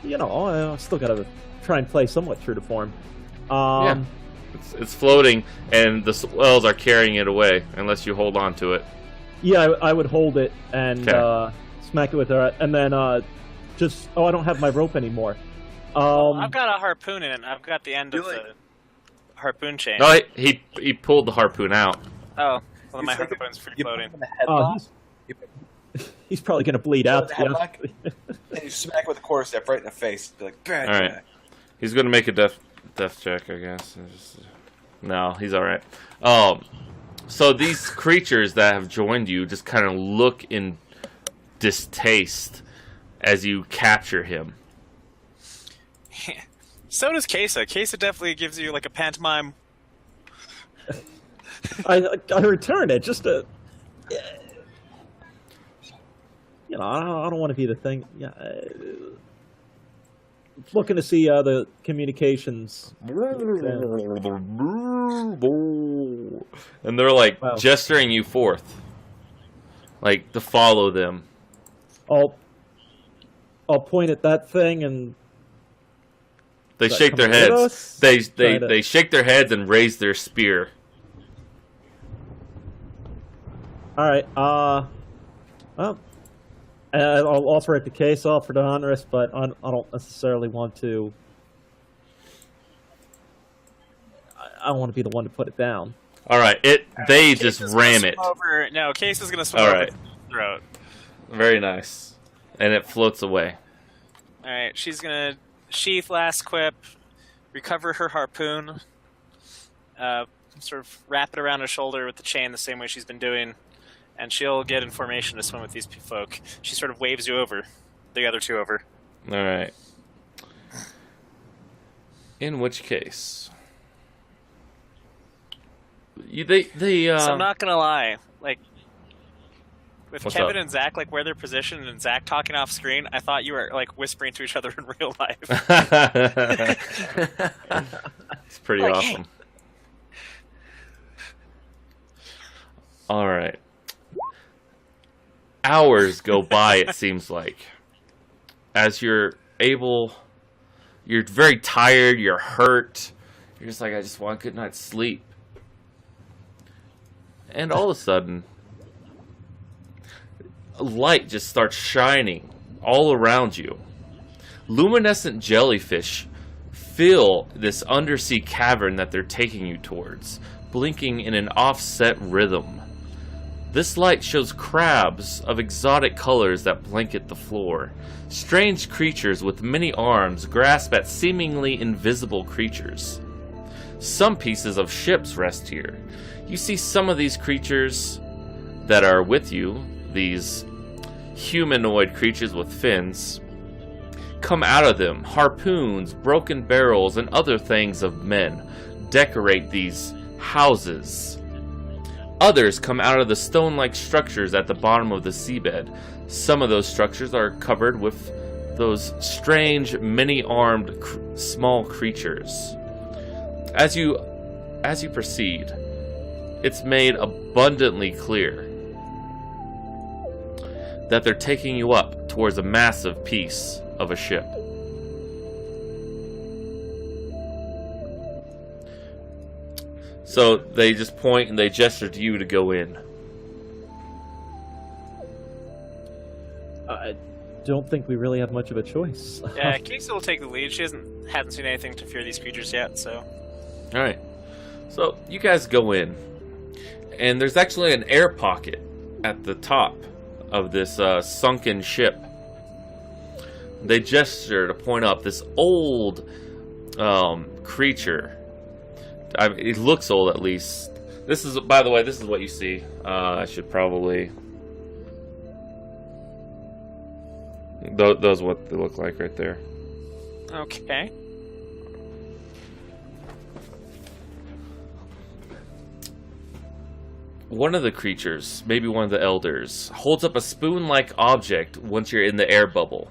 I still gotta try and play somewhat true to form. Yeah. Um, It's floating, and the swells are carrying it away unless you hold on to it. yeah, I would hold it and Okay. smack it with her, and then just I don't have my rope anymore. I've got a harpoon in it. I've got the end of the harpoon chain. No, he pulled the harpoon out. Oh, well, my harpoon's free You put floating. him in a headlock. He's probably gonna bleed You out. put him in a headlock, and you smack with a quarter step right in the face. Be like, bad All right. Jack. He's gonna make a death check, I guess. No, he's all right. So these creatures that have joined you just kind of look in distaste as you capture him. So does Kesa. Kesa definitely gives you like a pantomime. I return it just to. I don't want to be the thing. Yeah, looking to see the communications. And they're like Wow. gesturing you forth, like to follow them. I'll point at that thing and They Does that shake their come with heads. us? They Try to- they shake their heads and raise their spear. all right. Well, I'll offer it to Case, offer to Honorius, but I don't necessarily want to. I don't want to be the one to put it down. All right, they Case just is gonna ram swim it. Over. No, Case is gonna swim All over right. its throat. Very nice, and it floats away. All right, she's gonna sheath last quip, recover her harpoon, sort of wrap it around her shoulder with the chain the same way she's been doing, and she'll get in formation to swim with these folk. She sort of waves you over, the other two over. All right. In which case, they So I'm not gonna lie, like with What's Kevin up? and Zach, like where they're positioned and Zach talking off screen, I thought you were like whispering to each other in real life. It's pretty Like, awesome. All right. Hours go by, it seems like. As you're very tired, you're hurt. You're just like, I just want a good night's sleep. And all of a sudden, a light just starts shining all around you. Luminescent jellyfish fill this undersea cavern that they're taking you towards, blinking in an offset rhythm. This light shows crabs of exotic colors that blanket the floor. Strange creatures with many arms grasp at seemingly invisible creatures. Some pieces of ships rest here. You see some of these creatures that are with you, these humanoid creatures with fins, come out of them. Harpoons, broken barrels, and other things of men decorate these houses. Others come out of the stone-like structures at the bottom of the seabed. Some of those structures are covered with those strange, many-armed, small creatures. As you proceed, it's made abundantly clear that they're taking you up towards a massive piece of a ship. So they just point and they gesture to you to go in. I don't think we really have much of a choice. Yeah, Kesa will take the lead. She hasn't seen anything to fear these creatures yet, so. All right. So you guys go in, and there's actually an air pocket at the top of this sunken ship. They gesture to point up this old creature. It looks old, at least. This is, by the way, this is what you see. I should probably. Those what they look like right there. Okay. One of the creatures, maybe one of the elders, holds up a spoon-like object once you're in the air bubble,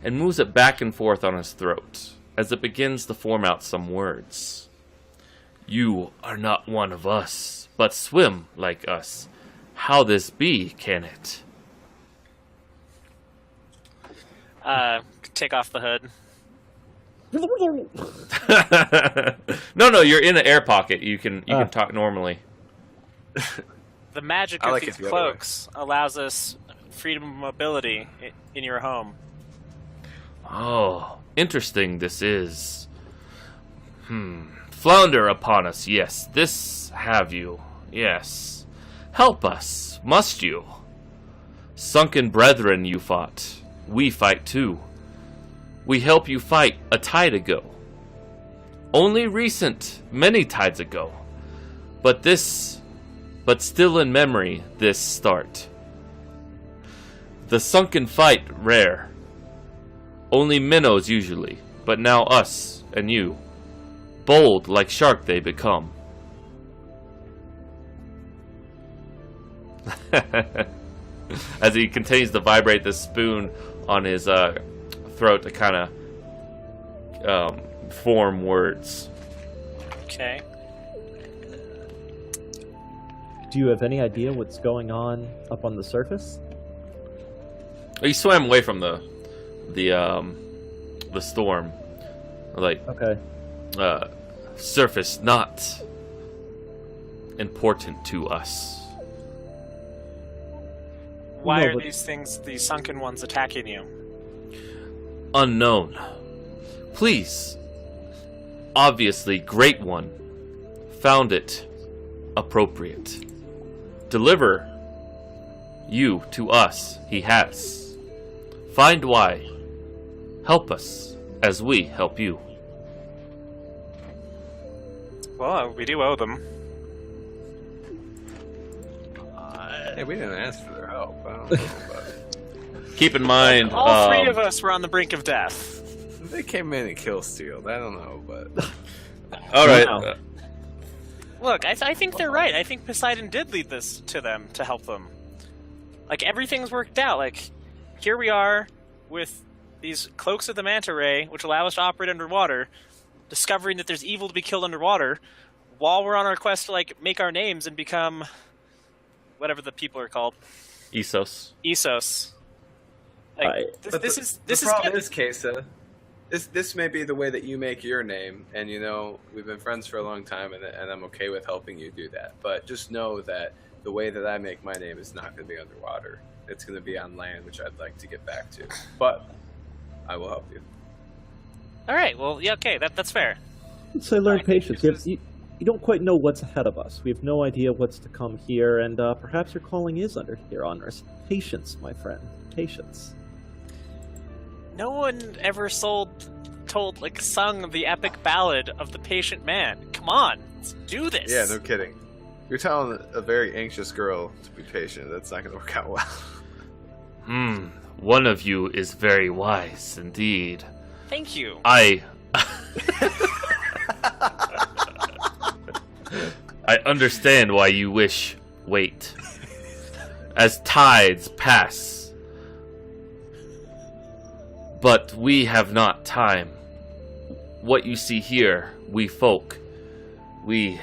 and moves it back and forth on his throat, as it begins to form out some words. You are not one of us, but swim like us. How this be, can it? Take off the hood. No, you're in an air pocket. You can talk normally. The magic I of like these it the other way. cloaks allows us freedom of mobility in your home. Oh, interesting this is. Flounder upon us, yes. This have you, yes. Help us, must you? Sunken brethren you fought. We fight too. We help you fight a tide ago. Only recent, many tides ago. But still in memory, this start. The sunken fight rare. Only minnows usually, but now us and you. Bold like shark they become. As he continues to vibrate the spoon on his throat to kind of form words. Okay. Do you have any idea what's going on up on the surface? He swam away from the storm. Like, Okay. surface not important to us. Why No, are but- these sunken ones attacking you? Unknown. Please. Obviously, Great One found it appropriate. Deliver you to us, he has. Find why. Help us as we help you. Well, we do owe them. Hey, we didn't ask for their help. I don't know, but Keep in mind, All three of us were on the brink of death. they came in and kill Steeled. I don't know, but all right. Wow. Look, I think they're right. I think Poseidon did lead this to them to help them. Like, everything's worked out. Like, here we are with these cloaks of the manta ray, which allow us to operate underwater, discovering that there's evil to be killed underwater, while we're on our quest to, like, make our names and become whatever the people are called. Essos. Essos. Like, But this the is problem good. is, Kesa, this may be the way that you make your name, and you know we've been friends for a long time, and I'm okay with helping you do that. But just know that the way that I make my name is not going to be underwater. It's going to be on land, which I'd like to get back to. But I will help you. All right, well, yeah, okay, that's fair. So learn I think patience. this You don't quite know what's ahead of us. We have no idea what's to come here, and perhaps your calling is under here on us. Patience, my friend. Patience. No one ever sung the epic ballad of the patient man. Come on, let's do this. Yeah, no kidding. You're telling a very anxious girl to be patient. That's not going to work out well. One of you is very wise indeed. Thank you. I understand why you wish wait. As tides pass. But we have not time. What you see here, we folk, this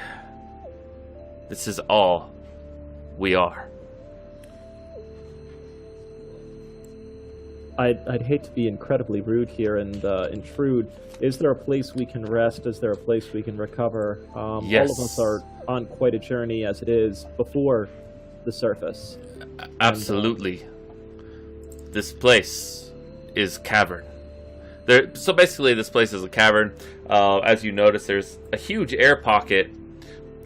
is all we are. I'd hate to be incredibly rude here and intrude. Is there a place we can rest? Is there a place we can recover? Yes. All of us are on quite a journey as it is before the surface. Absolutely. This place is cavern. So basically, this place is a cavern. As you notice, there's a huge air pocket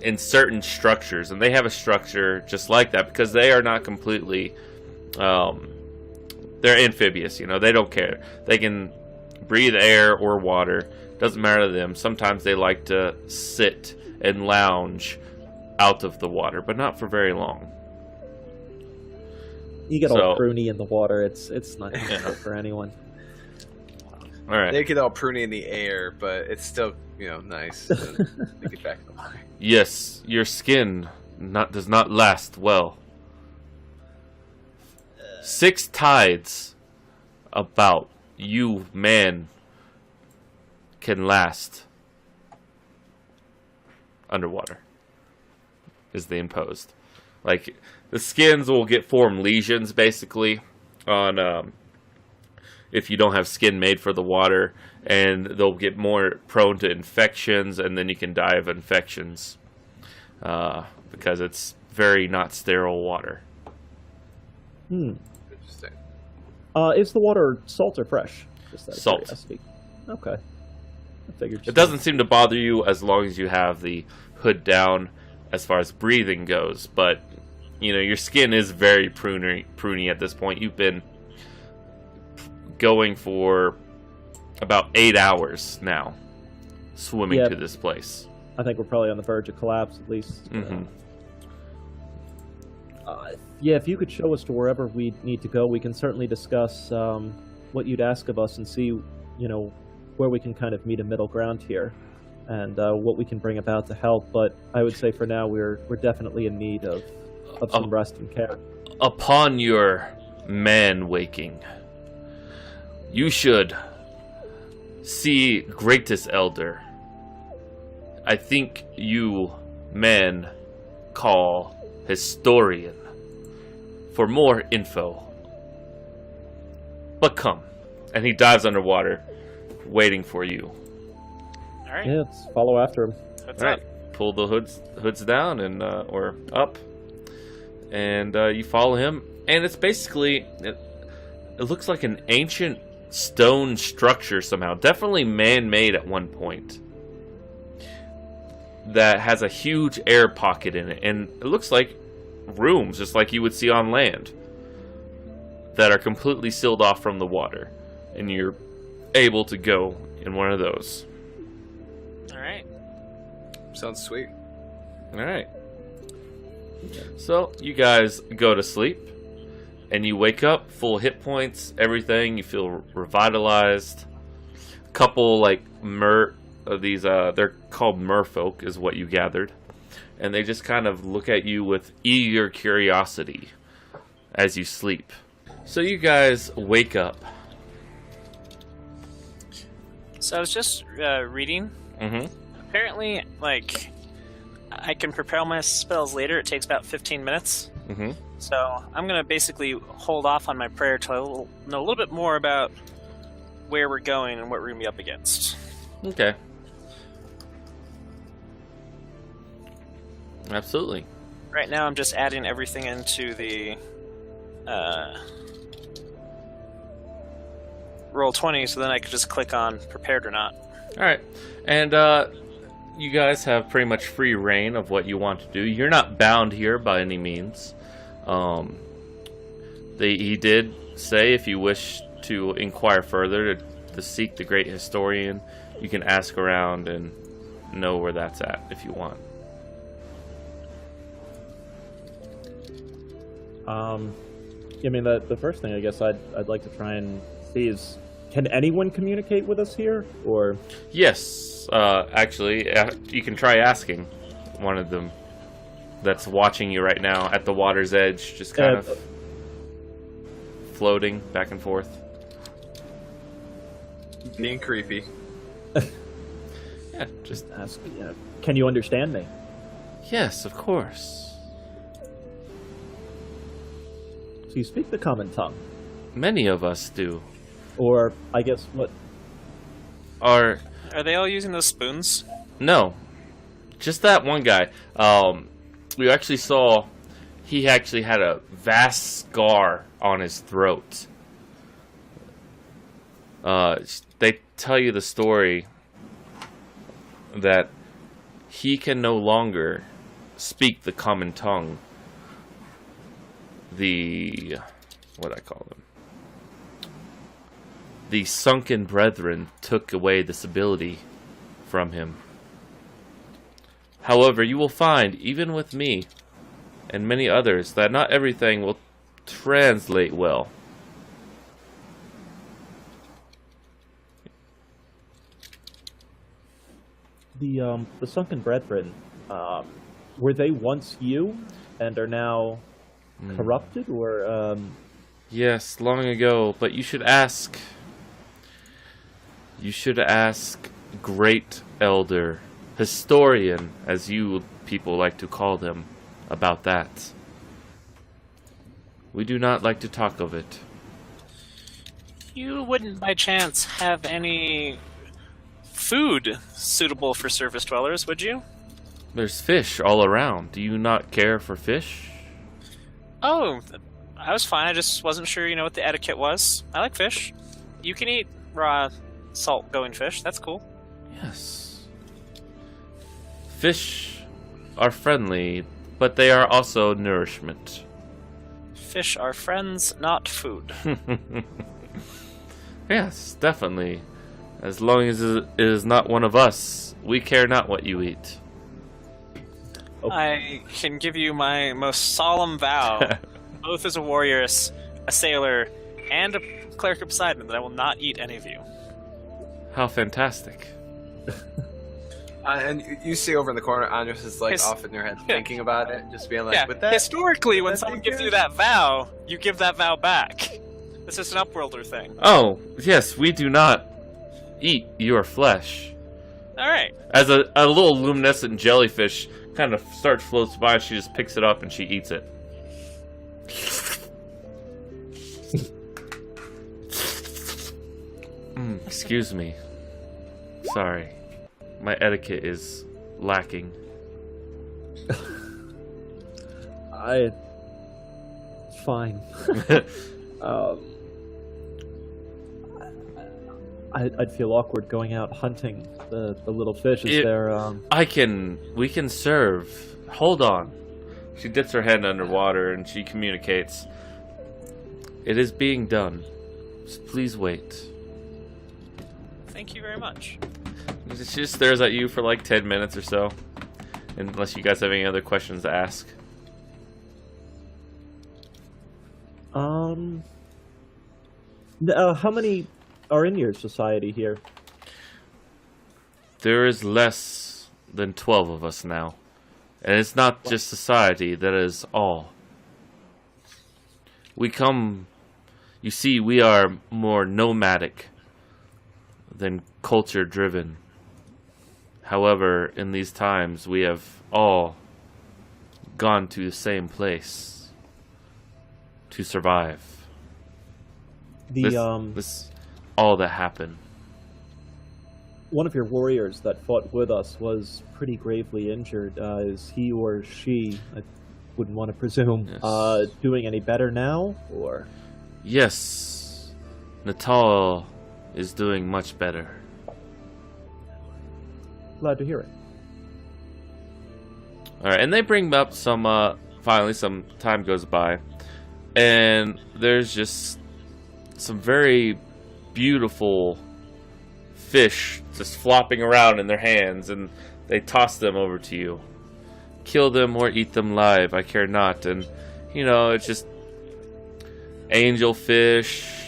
in certain structures, and they have a structure just like that because they are not completely. They're amphibious, you know. They don't care. They can breathe air or water. Doesn't matter to them. Sometimes they like to sit and lounge out of the water, but not for very long. You get So- all pruny in the water. It's not good for anyone. All right. They get all pruny in the air, but it's still, nice. to get back in the water. Yes, your skin does not last well. 6 tides about you, man, can last underwater, is the imposed. Like, the skins will form lesions, basically, on if you don't have skin made for the water, and they'll get more prone to infections, and then you can die of infections because it's very not sterile water. Interesting. Is the water salt or fresh? Just out of Salt. curiosity. Okay. I figured. It doesn't seem to bother you as long as you have the hood down as far as breathing goes, but you know your skin is very pruny at this point. You've been going for about 8 hours now, swimming Yeah. to this place. I think we're probably on the verge of collapse, at least. Mm-hmm. Yeah, if you could show us to wherever we need to go, we can certainly discuss what you'd ask of us and see, you know, where we can kind of meet a middle ground here, and what we can bring about to help. But I would say for now we're definitely in need of some rest and care. Upon your man waking, you should see greatest elder. I think you men call historian for more info. But come. And he dives underwater, waiting for you. All right. Yeah, let's follow after him. What's All up? right, pull the hoods down and or up, and you follow him. And it's basically it looks like an ancient stone structure somehow, definitely man-made at one point. That has a huge air pocket in it, and it looks like rooms, just like you would see on land, that are completely sealed off from the water, and you're able to go in one of those. All right. Sounds sweet. All right. So you guys go to sleep, and you wake up full hit points, everything. You feel revitalized. A couple like these they're called merfolk, is what you gathered, and they just kind of look at you with eager curiosity as you sleep. So you guys wake up. So I was just reading. Mm-hmm. Apparently, like, I can propel my spells later. It takes about 15 minutes. Mm-hmm. So I'm going to basically hold off on my prayer till I know a little bit more about where we're going and what we're going to be up against. Okay. Absolutely. Right now, I'm just adding everything into the Roll20, so then I could just click on prepared or not. All right, and you guys have pretty much free reign of what you want to do. You're not bound here by any means. He did say if you wish to inquire further to seek the great historian, you can ask around and know where that's at if you want. I mean, the first thing I guess I'd like to try and see is, can anyone communicate with us here, or? Yes, actually, you can try asking one of them that's watching you right now at the water's edge, just kind of floating back and forth. Being creepy. Yeah, just Ask, can you understand me? yes, of course. So you speak the common tongue, Many of us do. or I guess what? Are Are they all using those spoons? no, just that one guy. We actually saw he actually had a vast scar on his throat. They tell you the story that he can no longer speak the common tongue. What I call them? The sunken brethren took away this ability from him. However, you will find, even with me and many others, that not everything will translate well. The sunken brethren, were they once you and are now corrupted, or Yes, long ago, but you should ask. You should ask Great Elder, Historian, as you people like to call them, about that. We do not like to talk of it. You wouldn't by chance have any food suitable for surface dwellers, would you? There's fish all around. Do you not care for fish? Oh, I was fine. I just wasn't sure, what the etiquette was. I like fish. You can eat raw, salt-going fish. That's cool. Yes. Fish are friendly, but they are also nourishment. Fish are friends, not food. Yes, definitely. As long as it is not one of us, we care not what you eat. I can give you my most solemn vow, both as a warrior, a sailor, and a cleric of Poseidon, that I will not eat any of you. How fantastic. And you see over in the corner, Andres is like His- off in your head thinking about it, just being like, Yeah, "With that, historically, when that someone be gives you good?" that vow, you give that vow back. This is an Upworlder thing. Oh, yes, we do not eat your flesh. Alright. As a little luminescent jellyfish kind of floats by, she just picks it up and she eats it. Excuse me. Sorry. My etiquette is lacking. Fine. I'd feel awkward going out hunting the little fish. Is there we can serve. Hold on. She dips her head underwater and she communicates. It is being done. Just please wait. Thank you very much. She just stares at you for like 10 minutes or so. Unless you guys have any other questions to ask. how many are in your society here? There is less than 12 of us now. And it's not just society, that is all. We come... You see, we are more nomadic than culture-driven. However, in these times, we have all gone to the same place to survive. This all that happened. One of your warriors that fought with us was pretty gravely injured. Is he or she, I wouldn't want to presume, Yes. doing any better now, or? Yes, Natal is doing much better. Glad to hear it. Alright, and they bring up some, finally some time goes by, and there's just some very beautiful fish just flopping around in their hands, and they toss them over to you. Kill them or eat them live, I care not. And, it's just angelfish,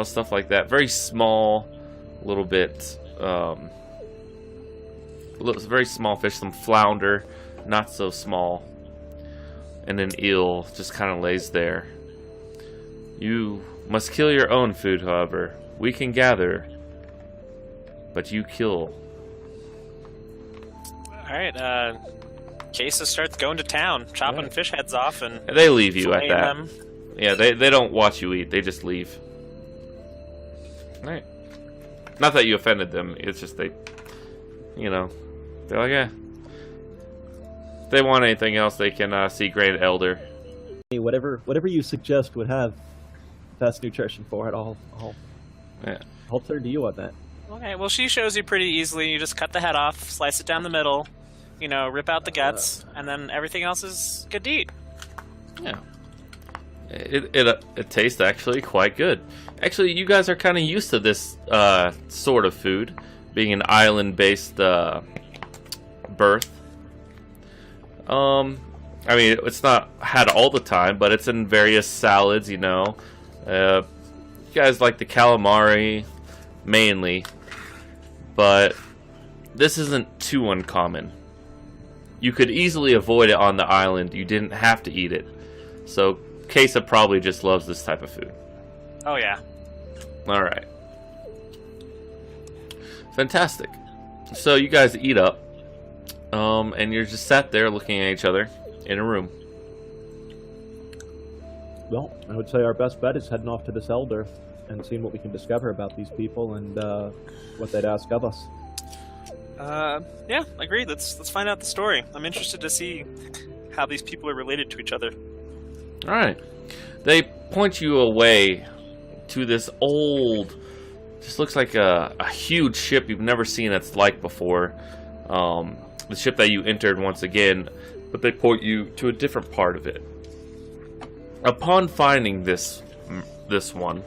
stuff like that. Very small, little bit, very small fish, some flounder, not so small, and an eel just kind of lays there. You must kill your own food, however. We can gather, but you kill. Alright, Kesa starts going to town, chopping fish heads off and And they leave you at filleting that. them. Yeah, they don't watch you eat. They just leave. Right. Not that you offended them. It's just they're like, yeah. If they want anything else, they can see Grand Elder. Hey, whatever you suggest would have best nutrition for it. I'll Yeah. turn to you on that. Okay, well, she shows you pretty easily. You just cut the head off, slice it down the middle, rip out the guts, and then everything else is good to eat. Yeah. It tastes actually quite good. Actually, you guys are kind of used to this sort of food, being an island-based birth. I mean, it's not had all the time, but it's in various salads, you guys like the calamari, mainly. But this isn't too uncommon. You could easily avoid it on the island. You didn't have to eat it. So, Kesa probably just loves this type of food. Oh, yeah. Alright. Fantastic. So, you guys eat up. And you're just sat there looking at each other in a room. Well, I would say our best bet is heading off to this elder. and seeing what we can discover about these people and what they'd ask of us. Yeah, agreed. Let's find out the story. I'm interested to see how these people are related to each other. All right. They point you away to this old, just looks like a huge ship you've never seen its like before. The ship that you entered once again, but they point you to a different part of it. Upon finding this one,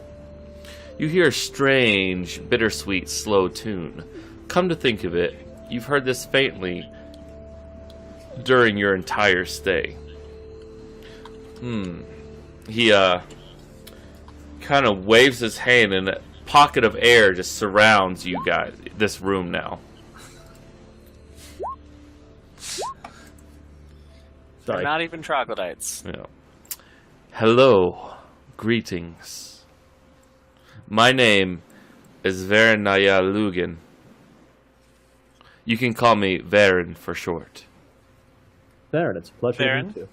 you hear a strange, bittersweet, slow tune. Come to think of it, you've heard this faintly during your entire stay. He kind of waves his hand, and a pocket of air just surrounds you guys, this room now. They're Sorry. not even troglodytes. Yeah. Hello, greetings. My name is Vernaya Lugan. You can call me Varen for short. There, and it's a pleasure to Varen? meet you.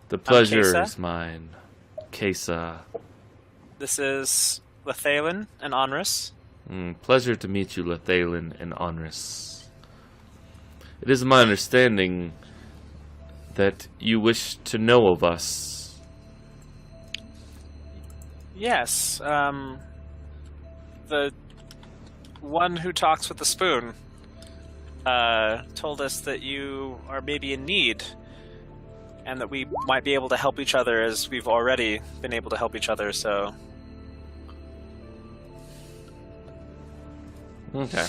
The pleasure Kesa. is mine. Kesa. This is Lethalin and Onrus. Pleasure to meet you, Lethalin and Onrus. It is my understanding that you wish to know of us. Yes, the one who talks with the spoon told us that you are maybe in need, and that we might be able to help each other, as we've already been able to help each other, so... Okay.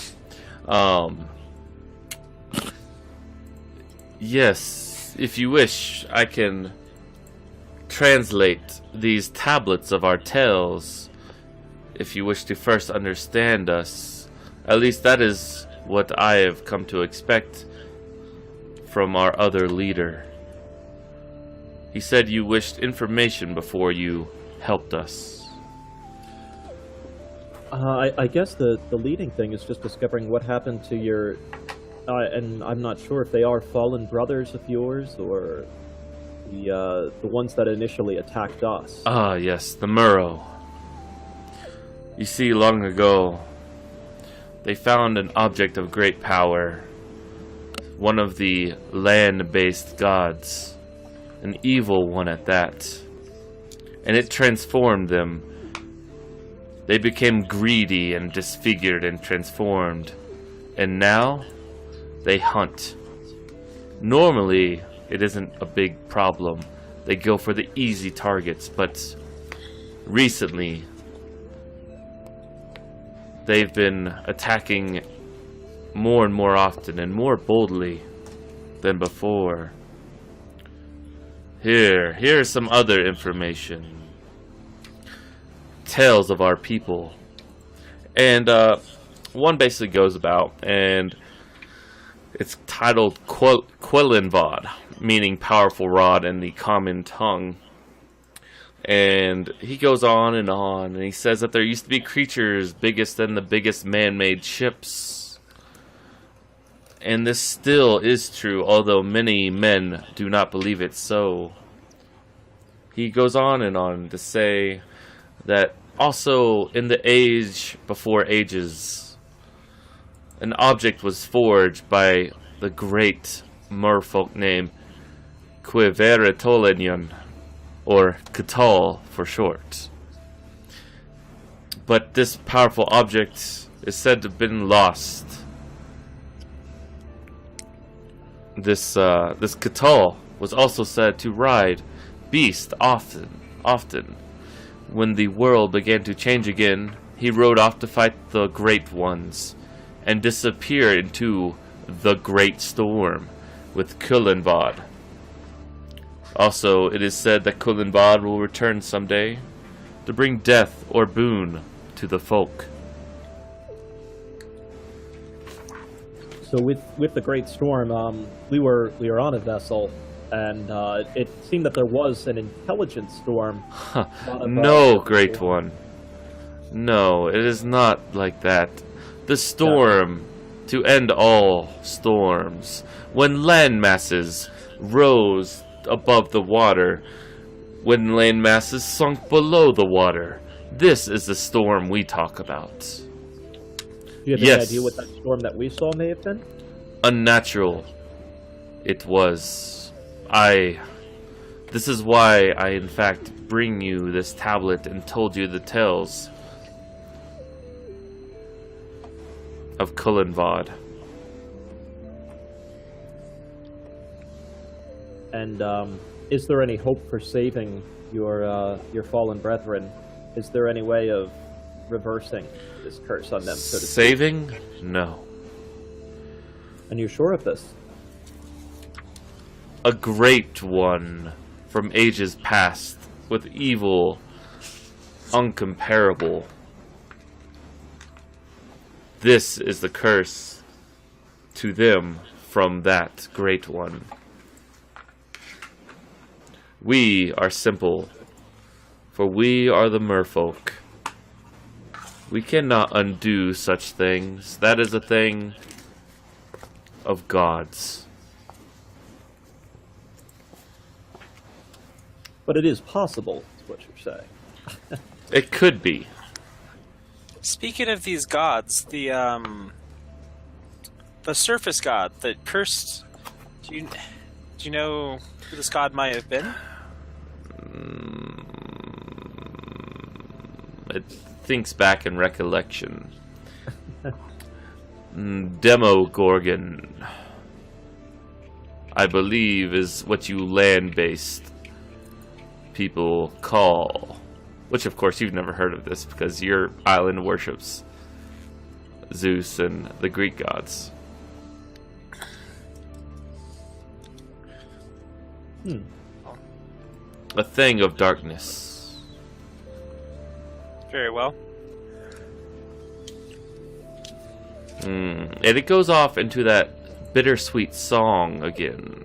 Yes, if you wish, I can translate these tablets of our tales if you wish to first understand us. At least that is what I have come to expect from our other leader. He said you wished information before you helped us. I guess the leading thing is just discovering what happened to your... and I'm not sure if they are fallen brothers of yours, or the ones that initially attacked us. Ah, yes, the Murrow. You see, long ago, they found an object of great power, one of the land-based gods, an evil one at that, and it transformed them. They became greedy and disfigured and transformed, and now they hunt. Normally, it isn't a big problem. They go for the easy targets, but recently, they've been attacking more and more often and more boldly than before. Here's some other information. Tales of our people. And one basically goes about, and it's titled Quellenvad, meaning powerful rod in the common tongue. And he goes on, and he says that there used to be creatures biggest than the biggest man-made ships. And this still is true, although many men do not believe it so. He goes on to say that also in the age before ages, an object was forged by the great merfolk named Quiveretolenion, or Cthulhu for short. But this powerful object is said to have been lost. This Cthulhu was also said to ride beasts often. When the world began to change again, he rode off to fight the Great Ones, and disappear into the Great Storm with Quellenvad. Also, it is said that Quellenvad will return someday to bring death or boon to the folk. So with the Great Storm, we were on a vessel, and it seemed that there was an intelligent storm. No, Great One. No, it is not like that. The storm, to end all storms, when land masses rose above the water, when land masses sunk below the water. This is the storm we talk about. Do you have Yes. any idea what that storm that we saw may have been? Unnatural. It was. This is why I, in fact, bring you this tablet and told you the tales of Kullenvad. And is there any hope for saving your fallen brethren? Is there any way of reversing this curse on them, so to speak? Saving? No. And you're sure of this? A great one from ages past, with evil uncomparable. This is the curse to them from that great one. We are simple, for we are the merfolk. We cannot undo such things. That is a thing of gods. But it is possible, is what you're saying. It could be. Speaking of these gods, the surface god that cursed. Do you know who this god might have been? It thinks back in recollection. Demogorgon, I believe, is what you land-based people call. Which, of course, you've never heard of this because your island worships Zeus and the Greek gods. A thing of darkness. Very well. And it goes off into that bittersweet song again.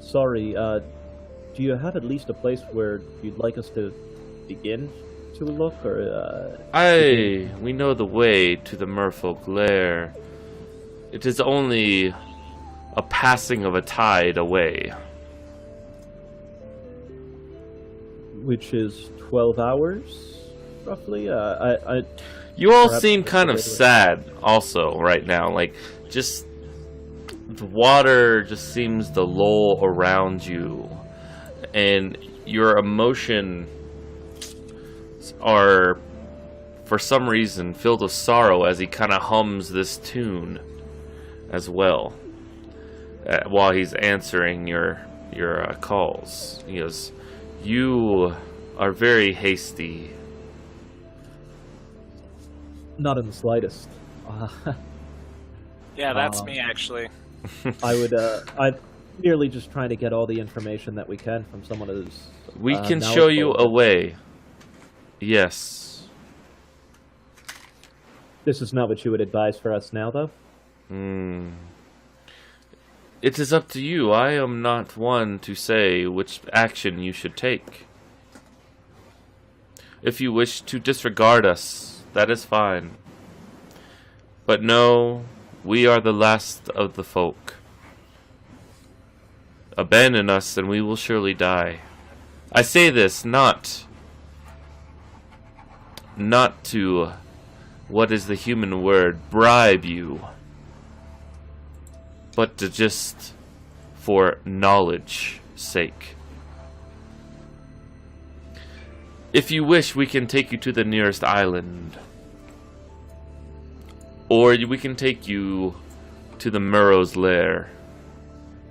Sorry, do you have at least a place where you'd like us to begin to look, or We know the way to the Merfolk lair. It is only a passing of a tide away. which is 12 hours, roughly? You all Perhaps seem it's kind of a little- sad also right now. Like, just the water just seems to lull around you, and your emotions are, for some reason, filled with sorrow as he kind of hums this tune as well while he's answering your calls. He goes, "You are very hasty." Not in the slightest. Yeah, that's me actually. I'm merely just trying to get all the information that we can from someone who's We can show you a way. Yes. This is not what you would advise for us now, though? It is up to you. I am not one to say which action you should take. If you wish to disregard us, that is fine. But no, we are the last of the folk. Abandon us and we will surely die. I say this not to, what is the human word, bribe you, but to just for knowledge sake. If you wish, we can take you to the nearest island. Or we can take you to the Murrow's lair.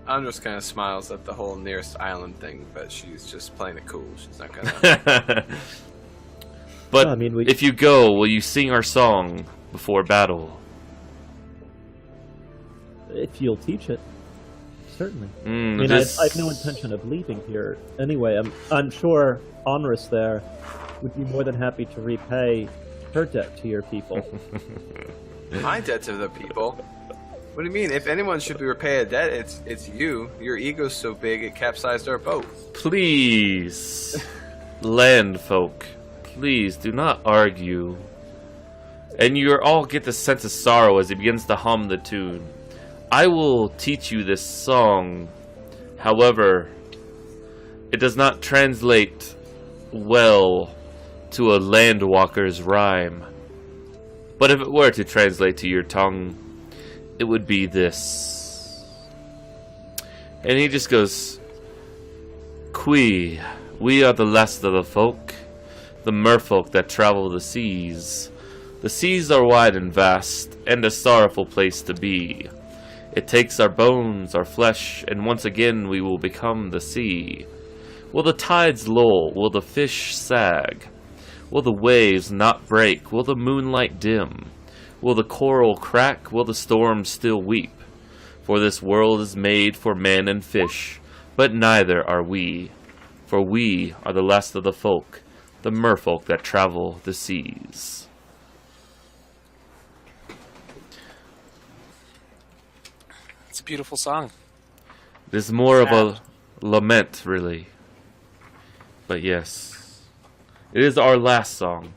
Andros kind of smiles at the whole nearest island thing, but she's just playing it cool. She's not gonna. But No, I mean, we- if you go, will you sing our song before battle? If you'll teach it, certainly. I Mm, mean, this- I have no intention of leaving here anyway. I'm sure Onrus there would be more than happy to repay her debt to your people. My debt to the people. What do you mean? If anyone should be repay a debt, it's you. Your ego's so big it capsized our boat. Please, land folk, please do not argue. And you all get the sense of sorrow as he begins to hum the tune. I will teach you this song However, it does not translate well to a landwalker's rhyme. But if it were to translate to your tongue, it would be this. And he just goes, Qui, we are the last of the folk, the merfolk that travel the seas. The seas are wide and vast, and a sorrowful place to be. It takes our bones, our flesh, and once again we will become the sea. Will the tides lull? Will the fish sag? Will the waves not break? Will the moonlight dim? Will the coral crack? Will the storm still weep? For this world is made for man and fish, but neither are we. For we are the last of the folk, the merfolk that travel the seas. It's a beautiful song. It is more of a lament, really. But yes, it is our last song.